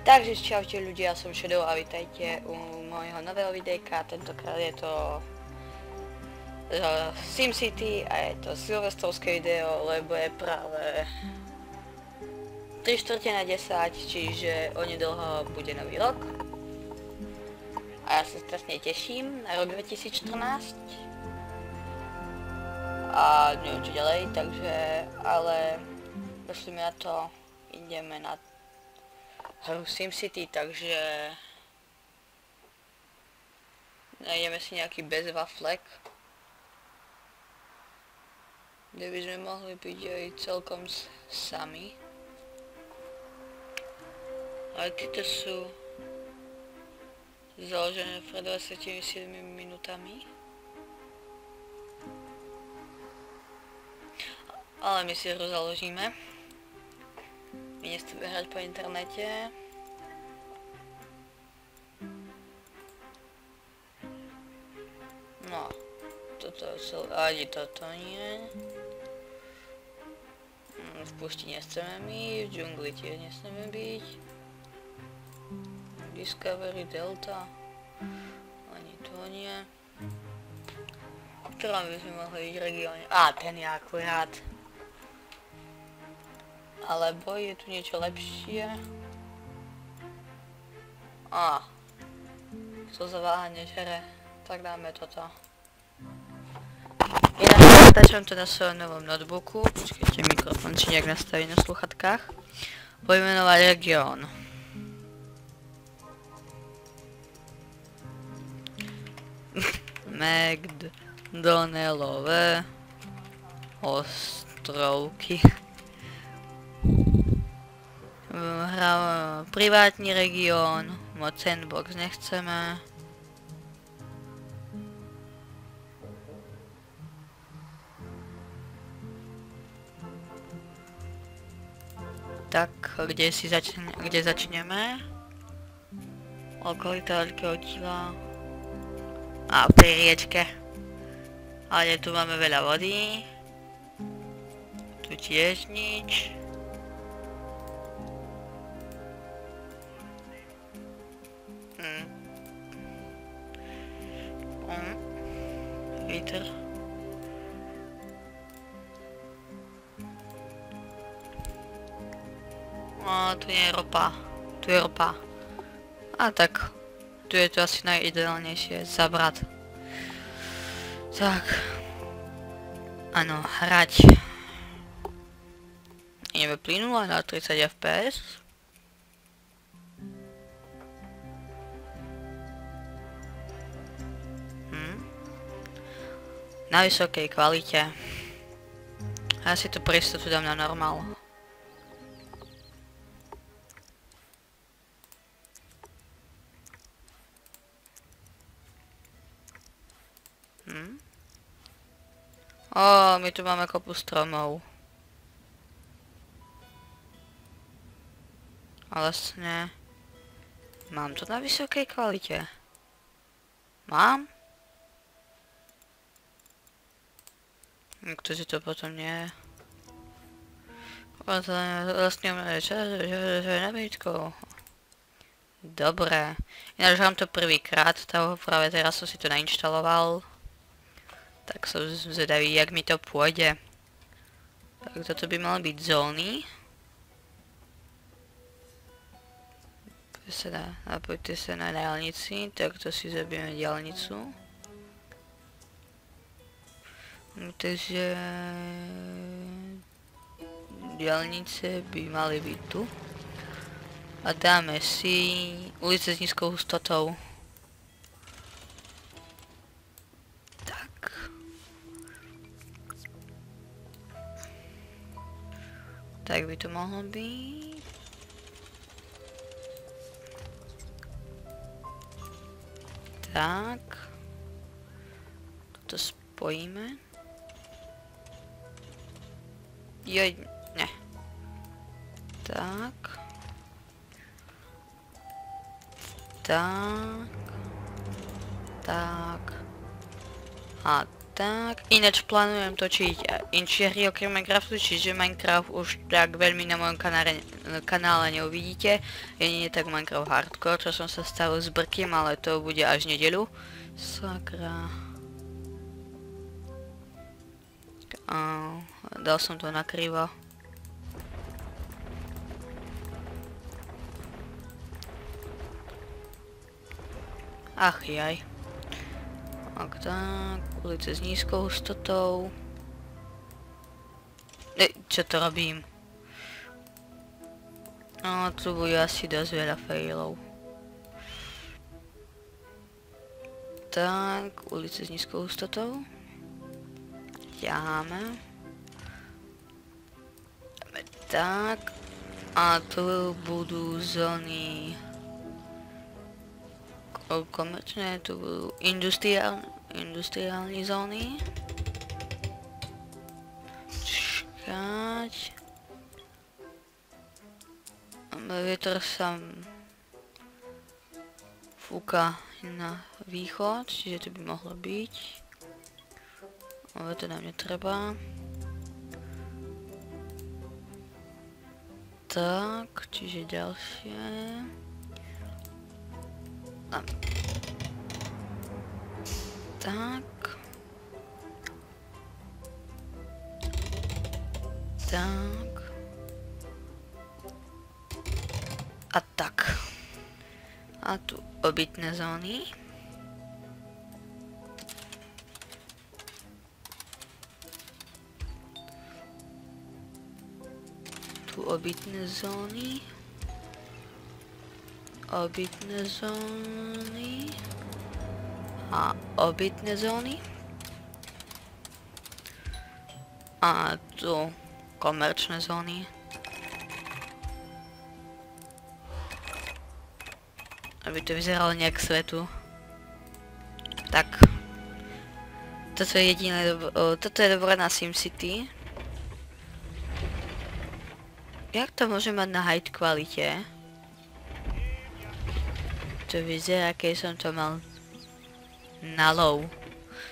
Takže čaute ľudia, som Shadow a vítajte u môjho nového videjka. Tentokrát je to SimCity a je to silvestrovské video, lebo je práve 3/4/10, čiže onedlho bude nový rok. A ja sa strašne teším na rok 2014. A neviem čo ďalej, takže, ale pošlime na to, ideme na hru SimCity, takže nájdeme si nejaký bezvaflek, kde by sme mohli byť aj celkom sami. Ale títo sú založené pred 27 minútami. Ale my si hru založíme. My nechceme hrať po internete. No, ani toto nie. V púšti nechceme my, v džungli tiež nechceme byť. Discovery, Delta, ani to nie. V ktorom by sme mohli byť regióne? Ten je akurát. Alebo je tu niečo lepšie? To zaváhanie žere, tak dáme toto. Inak natáčam to na svojom novom notebooku, počkajte, mikrofón si nejak nastaví na sluchatkách. Pojmenovať región. McDonaldové ostrovky. Privátny región, moc sandbox nechceme. Tak, kde začneme? Okolita veľkého díla. V tej riečke. Ale tu máme veľa vody. Tu tiež nič. Vítr. Tu nie je ropa. Tu je ropa. Tak. Tu je to asi najideálnejšie zabrať. Tak. Áno, hrať. Ideme plynule na 30 fps. Na vysokej kvalite. Ja si to pre istotu dám na normál. My tu máme kopu stromov. A vlastne mám to na vysokej kvalite. Mám? Kto si to potom nie? Vlastne je nabídkou. Dobre. Ináč mám to prvýkrát, práve teraz som si to nainštaloval. Tak som zvedavý, jak mi to pôjde. Tak toto by malo byť zóny. Napojte sa na diaľnici, takto si zabijeme diaľnicu. Takže diaľnice by mali byť tu. A dáme si ulice s nízkou hustotou. Tak by to mohlo byť. Tak. Toto spojíme. Joj, ne. Tak. Tak. Tak. A Tak, ináč plánujem točiť inšie hry okrem Minecraftu, čiže Minecraft už tak veľmi na mojom kanále neuvidíte. Jedine tak Minecraft Hardcore, čo som sa stavil s Brkým, ale to bude až nedeľu. Sakra. Dal som to na krivo. Ach jaj. Tak, ulice s nízkou hustotou. Čo to robím? No, tu bude asi dosť veľa failov. Tak, ulice s nízkou hustotou. Ťaháme. Tak. A tu budú zóny komerčné, tu budú industriálne zóny. Čakať. Vietor sa fúka na východ, čiže to by mohlo byť. Ale to nám netreba. Tak, čiže ďalšie. Tak. Tak. A tak. A tu obytné zóny. Tu obytné zóny. Obytné zóny. A obytné zóny. A tu komerčné zóny. Aby to vyzeralo nejak svetu. Tak. Toto je jediné toto je dobré na SimCity. Jak to môže mať na high kvalite? To vyzerá, keď som to mal na low.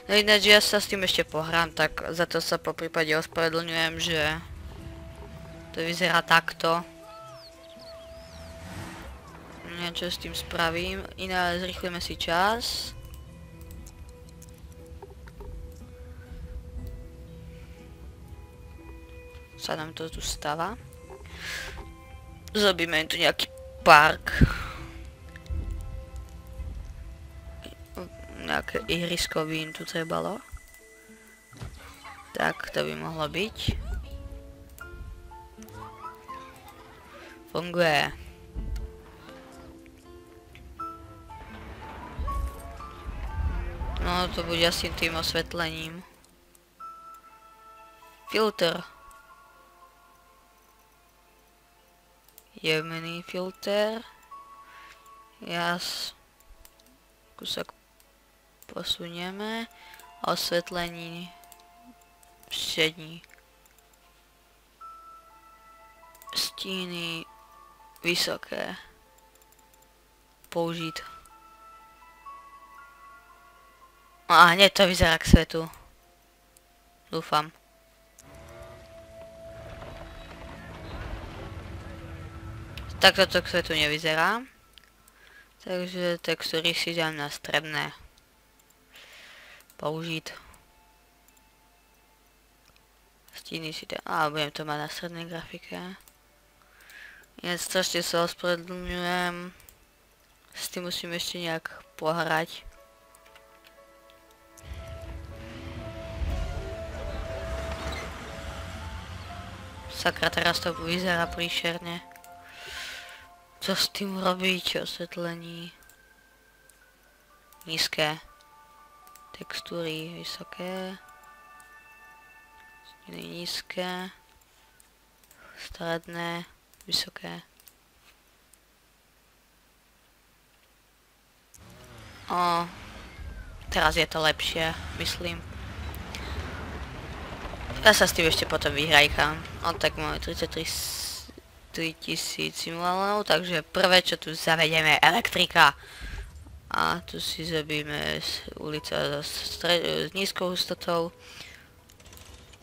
No ináč ja sa s tým ešte pohrám, tak za to sa po prípade ospravedlňujem, že to vyzerá takto. Niečo s tým spravím, ináč zrýchlime si čas. Sa nám to tu stáva. Zrobíme tu nejaký park. Nejaké ihrisko by im tu trebalo. Tak, to by mohlo byť. Funguje. No, to bude asi tým osvetlením. Filter. Jemný filter. Kúsok posunieme. Osvetlení všední. Stíny vysoké. Použiť. A hneď to vyzerá k svetu. Dúfam. Takto to k svetu nevyzerá. Takže textúry si dám na stredné. Použiť. Stíny si dám. Budem to mať na strednej grafike. Ináč strašne sa ospravedlňujem. S tým musím ešte nejak pohrať. Sakra, teraz to vyzerá príšerne. Co s tým robiť? Osvetlení. Nízke. Textúry vysoké. Steny nízke. Stredné. Vysoké. Teraz je to lepšie, myslím. Ja sa s tým ešte potom vyhrajkám. Tak máme 33 000 simulánov, takže prvé čo tu zavedieme je elektrika. A tu si zabijeme ulica s nízkou hustotou.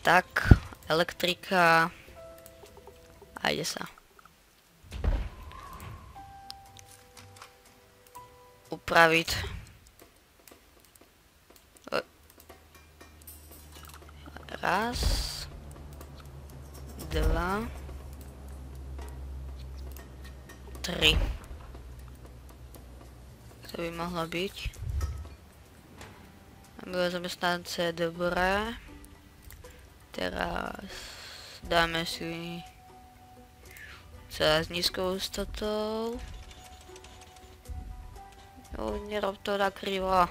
Tak, elektrika. A ide sa. Upraviť. Raz. Dva. Tri. To by mohlo byť. Bylo zamestnance, dobré. Teraz dáme si s nízkou hustotou. Nerob to na krivo.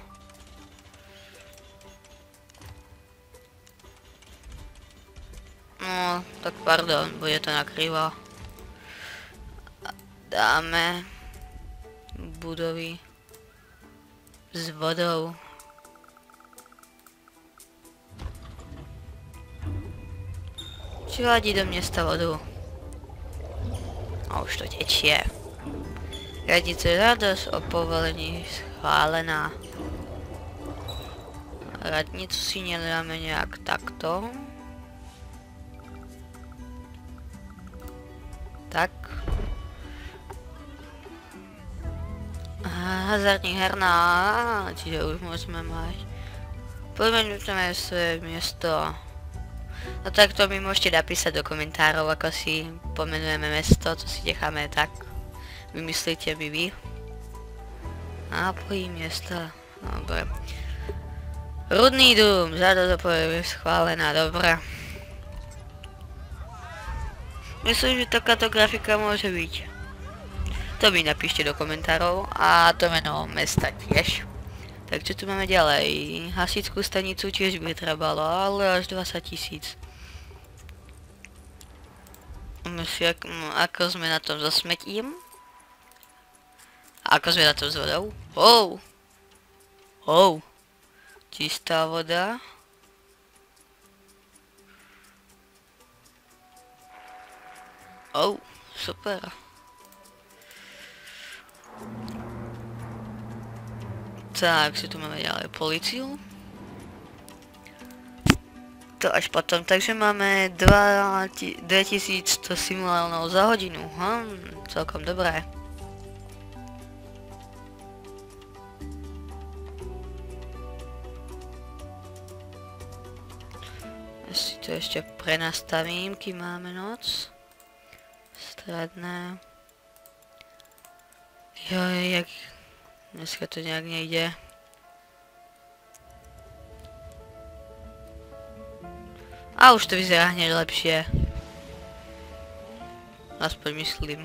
No, tak pardon, bude to na krivo. Dáme budovy s vodou. Čo vadí do mesta vodu? A už to tečie. Radnice radosť o povolení schválená. Radnicu si nedáme nejak takto. Tak. Hazardní herná, čiže už môžeme mať. Pomenujeme svoje miesto. No tak to mi môžete napísať do komentárov, ako si pomenujeme mesto, to si necháme tak. Vymyslíte mi vy. Nápojí miesta, dobre. Rudný dům, žiadosť o povolenie schválená, dobre. Myslím, že takáto grafika môže byť. To mi napíšte do komentárov a to meno mesta tiež. Tak čo tu máme ďalej? Hasičskú stanicu tiež by trebalo, ale až 20 000. Ako sme na tom so smetím? Ako sme na tom s vodou? Čistá voda. Super. Tak, si tu máme ďalej políciu. To až potom, takže máme 2100 simulánov za hodinu. Celkom dobré. Ja si to ešte prenastavím, kým máme noc. Stredné. Jak... Dneska to nejak nejde. A už to vyzerá hneď lepšie. Aspoň myslím.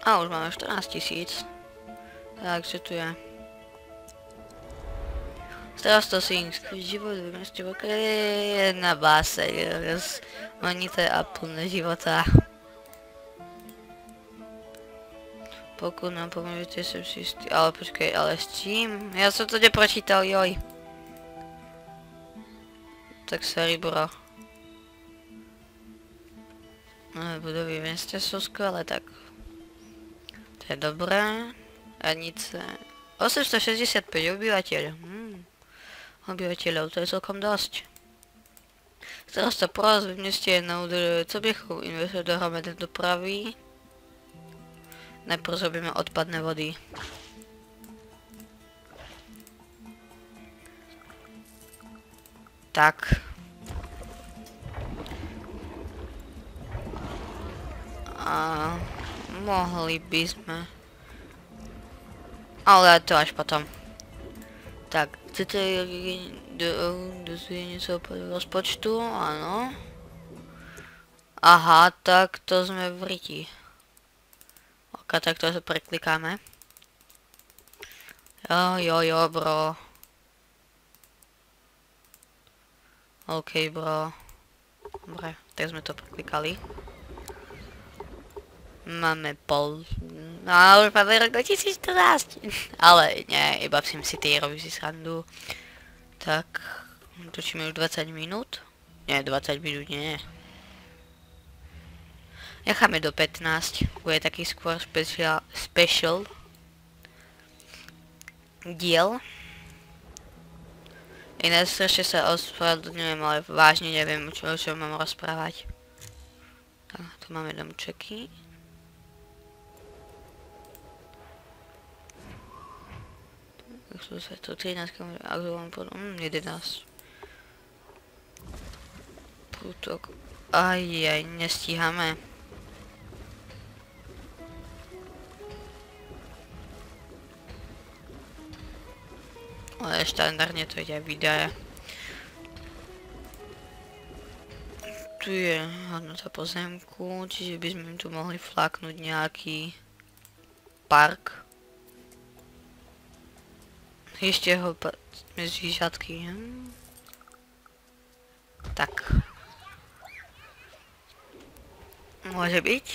A už máme 14 000. Tak, čo tu je? Teraz to si život v meste je na báse. Rozmanité a plné života. Pokud nám pomôžete, som si istý, ale počkej, ale s čím? Ja som to nepročítal, joj. Tak sorry, bro. No, budovy v meste sú skvelé, tak... To je dobré. Radnice... 865 obyvateľov. Obyvateľov, to je celkom dosť. Teraz to prost v meste je na údole, co bychom investovali do hromadnej dopravy. Najprv zrobíme odpadné vody. Tak. A mohli by sme... Ale to až potom. Tak, chcete dozvedieť niečo o rozpočtu? Áno. Aha, tak to sme v riti. Tak to sa preklikáme. Jo, bro. OK, bro. Dobre, tak sme to preklikali. Máme pol... No, už máme rok 2014. Ale nie, iba v SimCity robí si srandu. Tak, točíme už 20 minút. Nie, 20 minút nie. Necháme do 15, bude taký skôr special diel. Ináč strašne sa ospravedlňujem, ale vážne neviem, o čom mám rozprávať. Tak, tu máme domčeky. Tak sú sa tu 13 km, ak to mám potom, 11. Prútok. Ajaj, nestíhame. Ale štandardne to ide videa. Tu je hodnota pozemku, čiže by sme tu mohli fláknuť nejaký park. Ešte ho medzi žatky. Tak. Môže byť?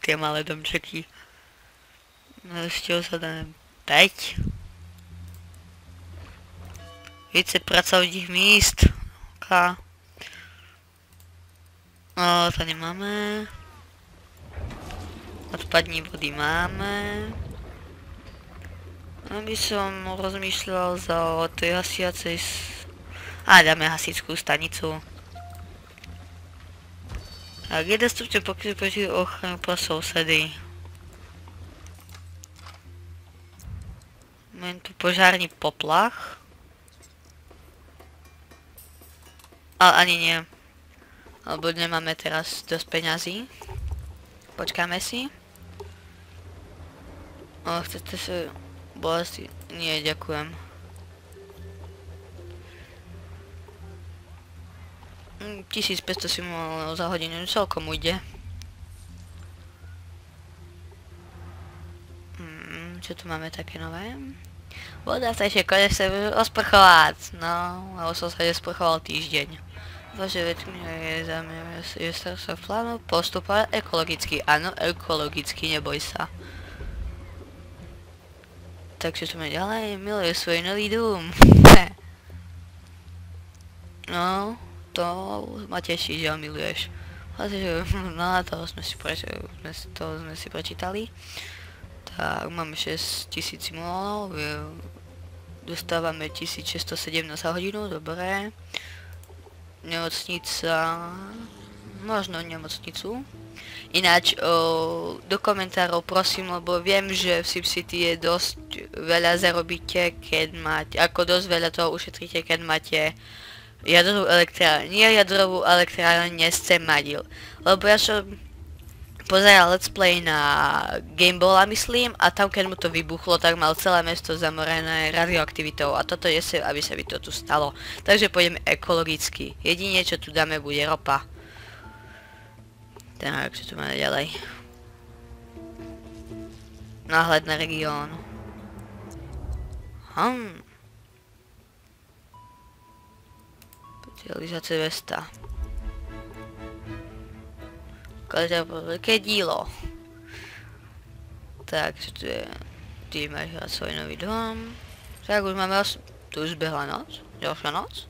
Tie malé domčeky. No ešte ho sa dáme 5. Více pracovných míst. No, to nemáme. Odpadní vody máme. No by som rozmýšľal o tej hasiacej... dáme hasičskú stanicu. Tak, je dostupne pokryť proti ochranu pro sousedy. Mám tu požárny poplach. Ale ani nie. Lebo nemáme teraz dosť peňazí. Počkáme si. Chcete sa... bolesti? Nie, ďakujem. 1500 simulov za hodinu celkom ujde. Čo tu máme také nové? Voda sa ešte konečne sa osprchovať. No, lebo som sa nesprchoval týždeň. Vaše vetmie je sa v plánu postupovať ekologicky. Áno, ekologicky, neboj sa. Takže tu máme ďalej. Miluje svoj nový dům. No, to ma teší, že ho miluješ. No, toho sme si prečítali. Tak, máme 6000 simulov, dostávame 1617 za hodinu, dobré. Nemocnica, možno nemocnicu. Ináč, do komentárov prosím, lebo viem, že v SimCity je dosť veľa zarobíte, keď máte, ako dosť veľa toho ušetríte, keď máte jadrovú elektrárnu. Nie jadrovú elektrárnu nechcem mať, lebo ja som pozeral let's play na Gamebola, myslím, a tam keď mu to vybuchlo, tak mal celé mesto zamorené radioaktivitou a toto je sa, aby sa by to tu stalo. Takže pôjdeme ekologicky. Jedine, čo tu dáme, bude ropa. Tak, čo tu máme ďalej? Náhľad na región. Specializácia Vesta. Veľké dílo. Tak, čo tu je? Ty máš hrať svoj nový dom. Tak, už máme tu už zbehla noc. Ďalšia noc.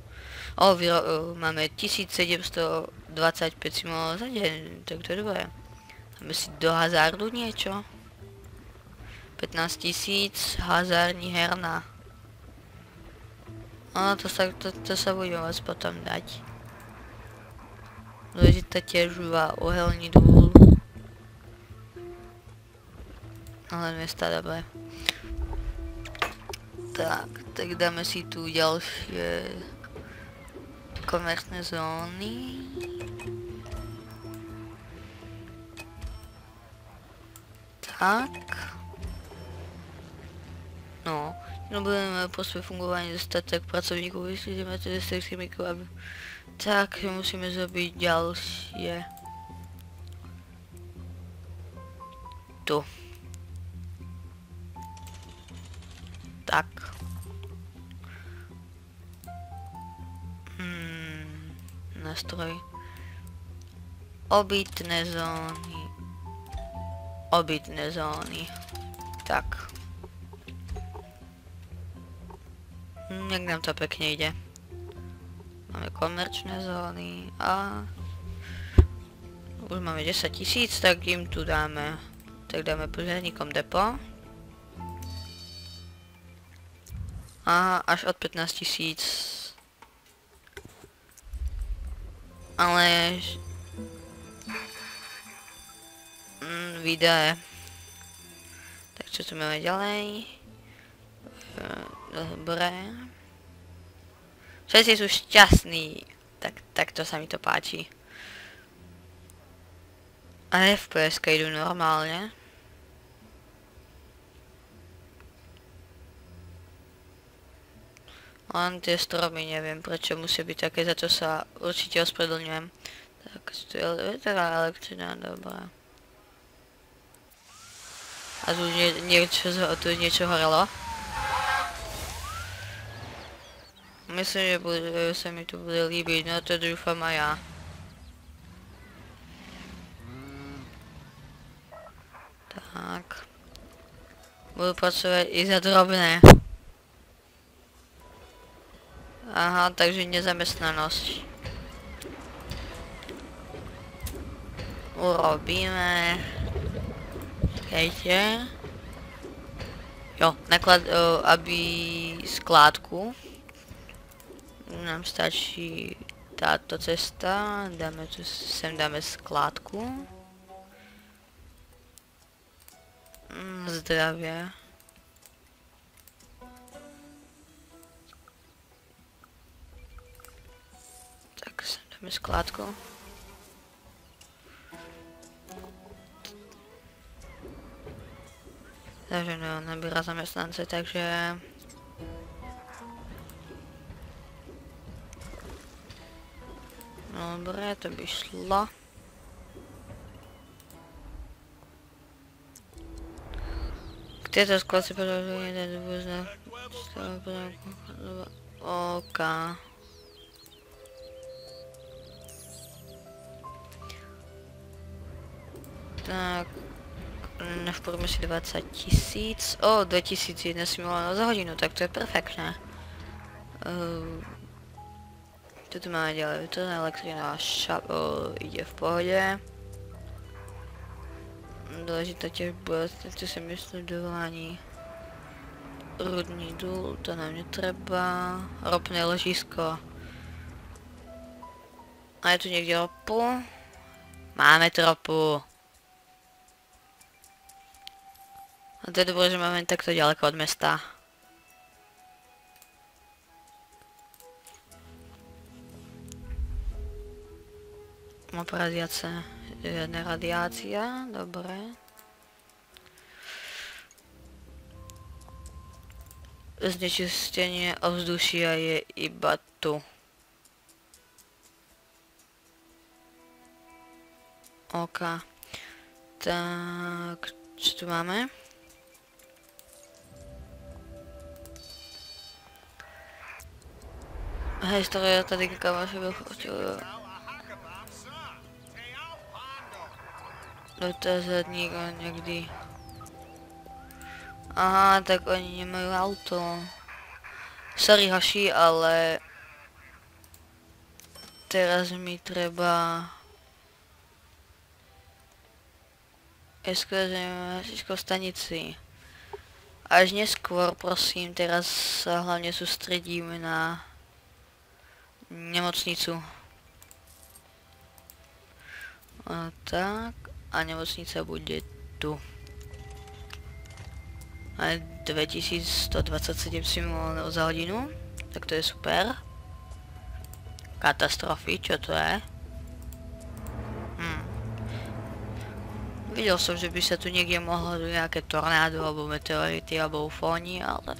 Máme 1725 simulov za deň. Tak to je dobré. Máme si do hazardu niečo. 15 000 hazardní herná. To sa budeme vás potom dať. Dôležitá ťažová uhelný dôl. Ale mesta, dobre. Tak dáme si tu ďalšie komerčné zóny. Tak. No, budeme po svojom fungovaní dostatek pracovníkov, vyslíte máte destrukčný mikroby. Tak, musíme zrobiť ďalšie. Tu. Tak. Nástroj. Obytné zóny. Obytné zóny. Tak. Jak nám to pekne ide. Máme komerčné zóny a Už máme 10 000, tak im tu dáme. Tak dáme požiarníkom depo. A až od 15 000. Ale... Výdaje. Tak čo tu máme ďalej? Dobre. Všetci sú šťastní. Tak to sa mi to páči. A FPS-ka idú normálne. Len tie stromy neviem prečo musia byť také, za čo sa určite ospravedlňujem. Tak, tu je teda elektrina, dobrá. A tu niečo horelo. Myslím, že sa mi tu bude líbiť, no to dúfam aj ja. Tak. Budú pracovať i za drobné. Aha, takže nezamestnanosť. Urobíme. Čakajte. Jo, aby skládku. Nám stačí táto cesta. Dáme tu, sem dáme skládku. Zdravie. Tak sem dáme skládku. Takže no, nabíra zamestnance, takže... Dobre, to by šlo. K tejto skladce podarujem jeden dôznak. OK. Tak. Navporíme si 20 000. O, 2001 simulovaného za hodinu, tak to je perfektné. Tu máme ďalej vytvorená elektrina, ide v pohode. Dôležitá tiež bude, tu si myslím, dovolání. Rudný důl, to nám netreba. Ropné ložisko. A je tu niekde ropu? Máme tu ropu. A to je dobré, že máme takto ďaleko od mesta. Radiácia, žiadna radiácia, dobre. Znečistenie ovzdušia je iba tu. OK. Tak, čo tu máme? História tady kamáše vychočil. Dotazatník niekdy. Aha, tak oni nemajú auto. Sorry hoši, ale... Teraz mi treba... Eskozemásickou stanici. Až neskôr, prosím, teraz sa hlavne sústredíme na... nemocnicu. A tak... A nemocnica bude tu. A 2127 simulovaného za hodinu. Tak to je super. Katastrofy, čo to je? Videl som, že by sa tu niekde mohlo nejaké tornádo, alebo meteority, alebo ufóni, ale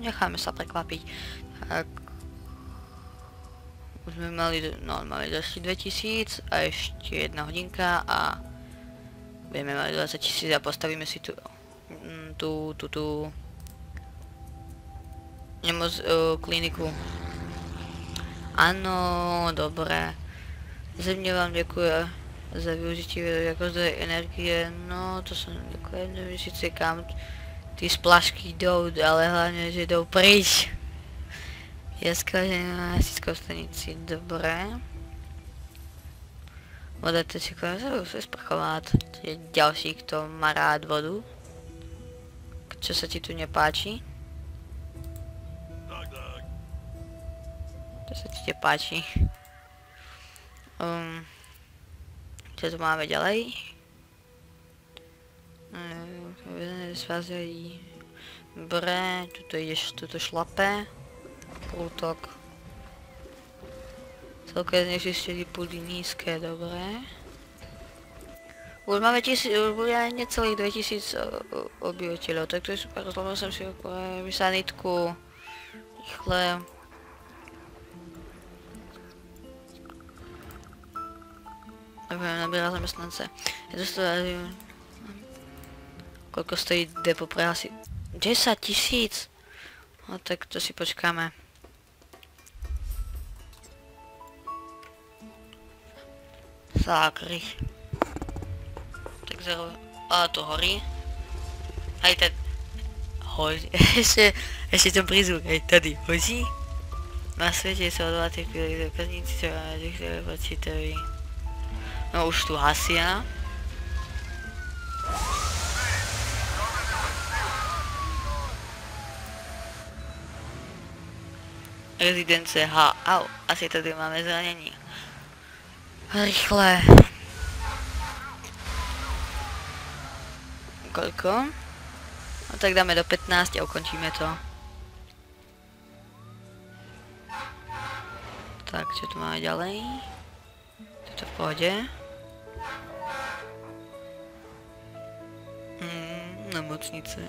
necháme sa prekvapiť. Tak... Už sme mali, no mali došli 2000 a ešte 1 hodinka a... Budeme mali 20 000 a postavíme si tu kliniku. Áno, dobré. Zemne vám ďakuje za využitie ako zdroje energie. No, to som ďakujem, neviem síce kam tí splašky idú, ale hlavne, že idú príč. Je skážená na hasičskou stanici, dobré. Voda to si sprchovať. Je ďalší, kto má rád vodu. Čo sa ti tu nepáči? Čo sa ti nepáči? Čo tu máme ďalej? Dobre, tuto ideš, tuto šlape. Prútok. Celké znečistení pôdy nízke, dobre. Už máme necelých 2000 obyvateľov, tak to je super, zlobil som si sanitku. Rýchle. Nabíra zamestnance. Koľko stojí depo pre asi 10 000? No tak to si počkáme. Zákry. Tak zero. A to horí. Aj ten. Hoří. Ešte ten prízvuk. Aj tady. Hoří. Na svete sa odvoláte chvíli zákazníci, čo ktoré počítajú. No už tu hasia. Rezidence H. Au, asi tady máme zranení. Rýchle. Koľko? No tak dáme do 15 a ukončíme to. Tak, čo tu máme ďalej? Toto v pohode. Nemocnice.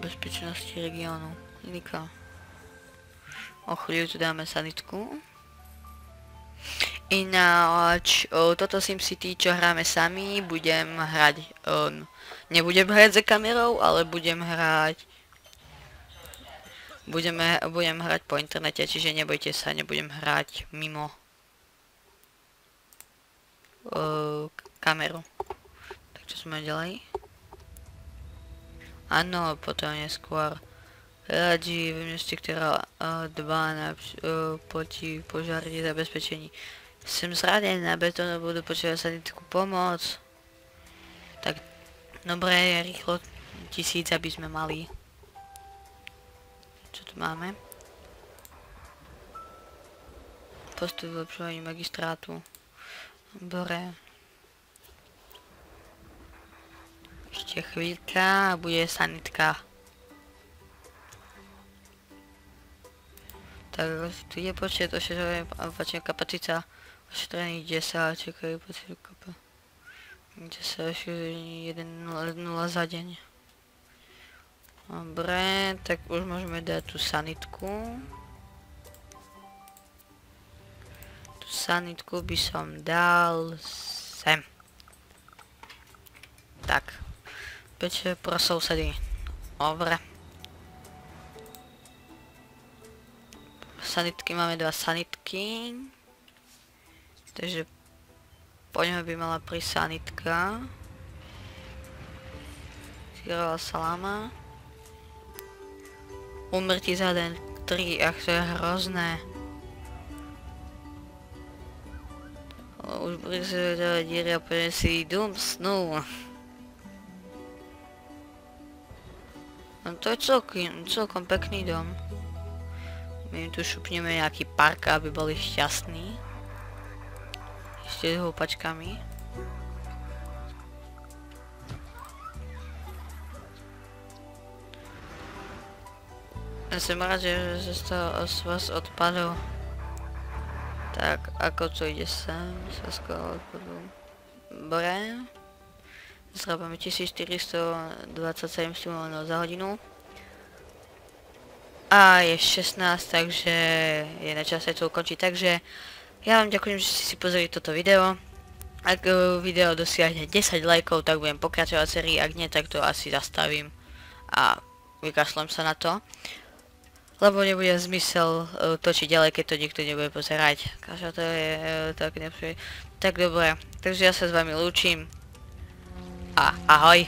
Bezpečnosti regiónu. Klinika. O chvíľu tu dáme sanitku. Ináč, toto SimCity, čo hráme sami, budem hrať, nebudem hrať za kamerou, ale budem hrať, budem hrať po internete, čiže nebojte sa, nebudem hrať mimo kameru. Tak čo sme ďalej? Áno, potom neskôr radí v meste, ktorá dbá na proti požiarní zabezpečení. Som zradený na betónu, budú počúvať sanitku pomoc. Tak, dobre, rýchlo 1000, aby sme mali. Čo tu máme? Postup vylepšovanie magistrátu. Dobre. Ešte chvíľka a bude sanitka. Tak, tu je počet ošetrovania kapacita. Ošetrených 10, čakajú počet kapacita. 10, 1,0 za deň. Dobre, tak už môžeme dať tú sanitku. Tú sanitku by som dal sem. Tak. Peče pro sousedy. Dobre. Sanitky máme 2 sanitky. Takže po ňom by mala prísť sanitka. Sírová saláma. Umrtí za den 3, ach to je hrozné. Už blízko do díry a poďme si dům snu. No to je celkom pekný dom. My im tu šupneme nejaký park, aby boli šťastní. Ešte s houpačkami. Ja som rád, že z toho vás odpadol. Tak, ako to ide sem? Svazko odpadu. Dobre. Zrábame 1427 stimulov za hodinu. A je 16, takže je na čase to ukončiť. Takže ja vám ďakujem, že ste si pozreli toto video. Ak video dosiahne 10 lajkov, tak budem pokračovať sérii, ak nie, tak to asi zastavím a vykašlem sa na to. Lebo nebude zmysel točiť ďalej, keď to niekto nebude pozerať. Každá to je tak nepríjemné. Tak dobre, takže ja sa s vami lúčim a ahoj.